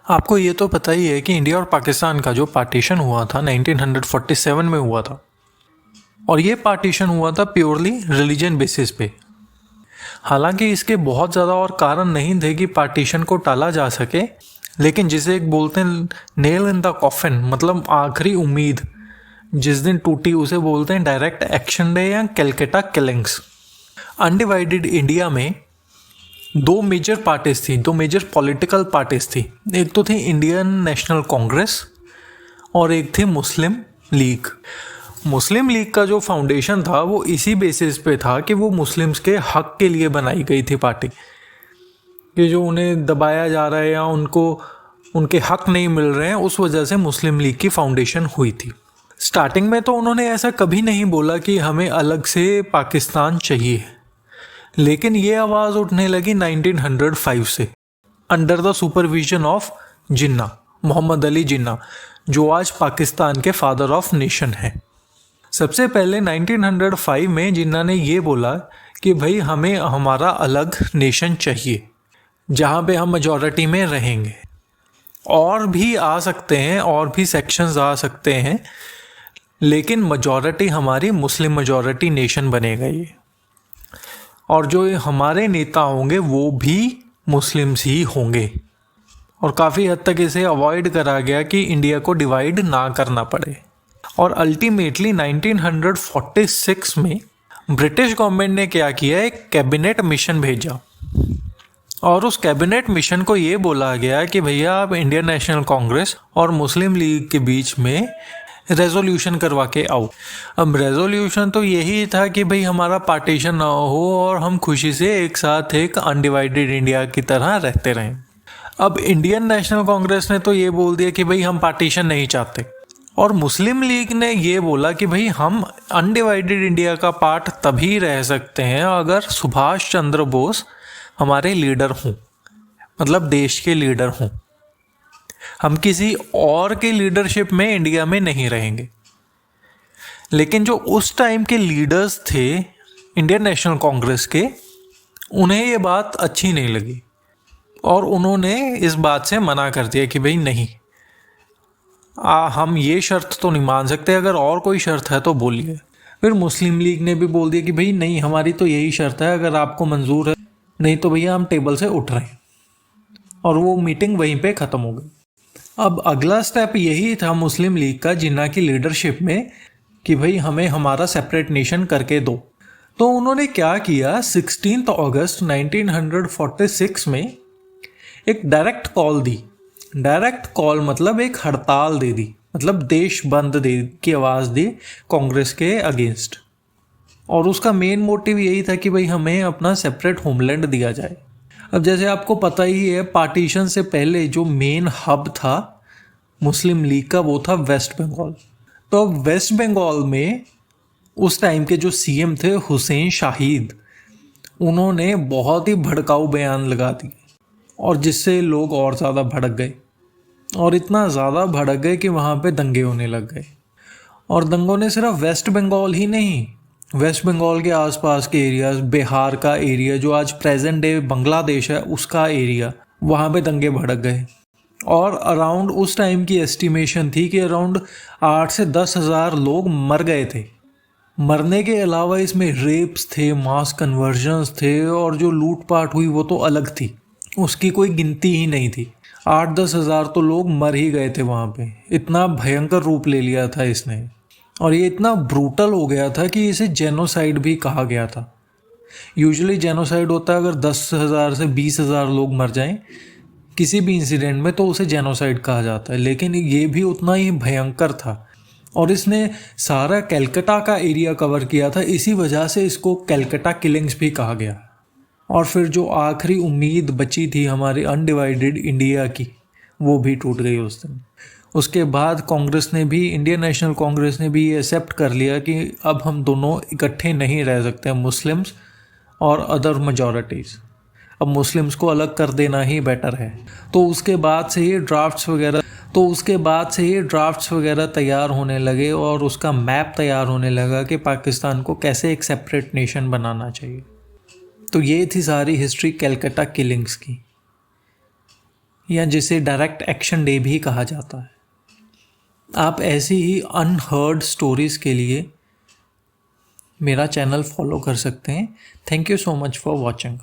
आपको ये तो पता ही है कि इंडिया और पाकिस्तान का जो पार्टीशन हुआ था 1947 में हुआ था, और ये पार्टीशन हुआ था प्योरली रिलीजन बेसिस पे। हालांकि इसके बहुत ज़्यादा और कारण नहीं थे कि पार्टीशन को टाला जा सके, लेकिन जिसे एक बोलते हैं नेल इन द कॉफिन, मतलब आखिरी उम्मीद जिस दिन टूटी, उसे बोलते हैं डायरेक्ट एक्शन डे या कैलकाटा किलिंग्स। अनडिवाइडेड इंडिया में दो मेजर पार्टीज थी, दो मेजर पॉलिटिकल पार्टीज थी। एक तो थी इंडियन नेशनल कांग्रेस और एक थी मुस्लिम लीग। मुस्लिम लीग का जो फाउंडेशन था वो इसी बेसिस पे था कि वो मुस्लिम्स के हक के लिए बनाई गई थी पार्टी, कि जो उन्हें दबाया जा रहा है या उनको उनके हक नहीं मिल रहे हैं, उस वजह से मुस्लिम लीग की फाउंडेशन हुई थी। स्टार्टिंग में तो उन्होंने ऐसा कभी नहीं बोला कि हमें अलग से पाकिस्तान चाहिए, लेकिन ये आवाज़ उठने लगी 1905 से, अंडर द सुपरविजन ऑफ जिन्ना, मोहम्मद अली जिन्ना, जो आज पाकिस्तान के फादर ऑफ नेशन है। सबसे पहले 1905 में जिन्ना ने ये बोला कि भाई हमें हमारा अलग नेशन चाहिए जहाँ पे हम मेजॉरिटी में रहेंगे। और भी आ सकते हैं, और भी सेक्शंस आ सकते हैं, लेकिन मेजॉरिटी हमारी मुस्लिम मेजॉरिटी नेशन बनेगा ये, और जो हमारे नेता होंगे वो भी मुस्लिम्स ही होंगे। और काफ़ी हद तक इसे अवॉइड करा गया कि इंडिया को डिवाइड ना करना पड़े। और अल्टीमेटली 1946 में ब्रिटिश गवर्नमेंट ने क्या किया, एक कैबिनेट मिशन भेजा, और उस कैबिनेट मिशन को ये बोला गया कि भैया आप इंडियन नेशनल कांग्रेस और मुस्लिम लीग के बीच में रेजोल्यूशन करवा के आओ। अब रेजोल्यूशन तो यही था कि भाई हमारा पार्टीशन ना हो और हम खुशी से एक साथ एक अनडिवाइडेड इंडिया की तरह रहते रहें। अब इंडियन नेशनल कांग्रेस ने तो ये बोल दिया कि भाई हम पार्टीशन नहीं चाहते, और मुस्लिम लीग ने ये बोला कि भाई हम अनडिवाइडेड इंडिया का पार्ट तभी रह सकते हैं अगर सुभाष चंद्र बोस हमारे लीडर हों, मतलब देश के लीडर हों। हम किसी और के लीडरशिप में इंडिया में नहीं रहेंगे। लेकिन जो उस टाइम के लीडर्स थे इंडियन नेशनल कांग्रेस के, उन्हें ये बात अच्छी नहीं लगी और उन्होंने इस बात से मना कर दिया कि भाई नहीं, हम ये शर्त तो नहीं मान सकते, अगर और कोई शर्त है तो बोलिए। फिर मुस्लिम लीग ने भी बोल दिया कि भाई नहीं, हमारी तो यही शर्त है, अगर आपको मंजूर है, नहीं तो भैया हम टेबल से उठ रहे हैं। और वो मीटिंग वहीं पे ख़त्म हो गई। अब अगला स्टेप यही था मुस्लिम लीग का जिन्ना की लीडरशिप में कि भाई हमें हमारा सेपरेट नेशन करके दो। तो उन्होंने क्या किया, 16 अगस्त 1946 में एक डायरेक्ट कॉल दी। डायरेक्ट कॉल मतलब एक हड़ताल दे दी, मतलब देश बंद दे की आवाज़ दी कांग्रेस के अगेंस्ट। और उसका मेन मोटिव यही था कि भाई हमें अपना सेपरेट होमलैंड दिया जाए। अब जैसे आपको पता ही है, पार्टीशन से पहले जो मेन हब था मुस्लिम लीग का वो था वेस्ट बंगाल। तो अब वेस्ट बंगाल में उस टाइम के जो सीएम थे हुसैन शाहिद, उन्होंने बहुत ही भड़काऊ बयान लगा दिए, और जिससे लोग और ज़्यादा भड़क गए, और इतना ज़्यादा भड़क गए कि वहाँ पे दंगे होने लग गए। और दंगों ने सिर्फ वेस्ट बंगाल ही नहीं, वेस्ट बंगाल के आसपास के एरियाज, बिहार का एरिया जो आज प्रेजेंट डे बांग्लादेश है उसका एरिया, वहाँ पे दंगे भड़क गए। और अराउंड उस टाइम की एस्टिमेशन थी कि अराउंड 8 से 10 हज़ार लोग मर गए थे। मरने के अलावा इसमें रेप्स थे, मास कन्वर्जन्स थे, और जो लूटपाट हुई वो तो अलग थी, उसकी कोई गिनती ही नहीं थी। 8-10 हज़ार तो लोग मर ही गए थे वहाँ पे। इतना भयंकर रूप ले लिया था इसने, और ये इतना ब्रूटल हो गया था कि इसे जेनोसाइड भी कहा गया था। यूजुअली जेनोसाइड होता है अगर 10,000 से 20,000 लोग मर जाएं किसी भी इंसिडेंट में, तो उसे जेनोसाइड कहा जाता है, लेकिन ये भी उतना ही भयंकर था। और इसने सारा कैलकाटा का एरिया कवर किया था, इसी वजह से इसको कैलकाटा किलिंग्स भी कहा गया। और फिर जो आखिरी उम्मीद बची थी हमारे अनडिवाइडेड इंडिया की, वो भी टूट गई उस दिन। उसके बाद कांग्रेस ने भी, इंडियन नेशनल कांग्रेस ने भी ये एक्सेप्ट कर लिया कि अब हम दोनों इकट्ठे नहीं रह सकते, मुस्लिम्स और अदर मेजॉरिटीज़। अब मुस्लिम्स को अलग कर देना ही बेटर है। तो उसके बाद से ये ड्राफ्ट्स वगैरह तैयार होने लगे, और उसका मैप तैयार होने लगा कि पाकिस्तान को कैसे एक सेपरेट नेशन बनाना चाहिए। तो ये थी सारी हिस्ट्री कैलकाटा किलिंग्स की। या जिसे डायरेक्ट एक्शन डे भी कहा जाता है। आप ऐसी ही अनहर्ड स्टोरीज़ के लिए मेरा चैनल फॉलो कर सकते हैं। Thank you so much for watching.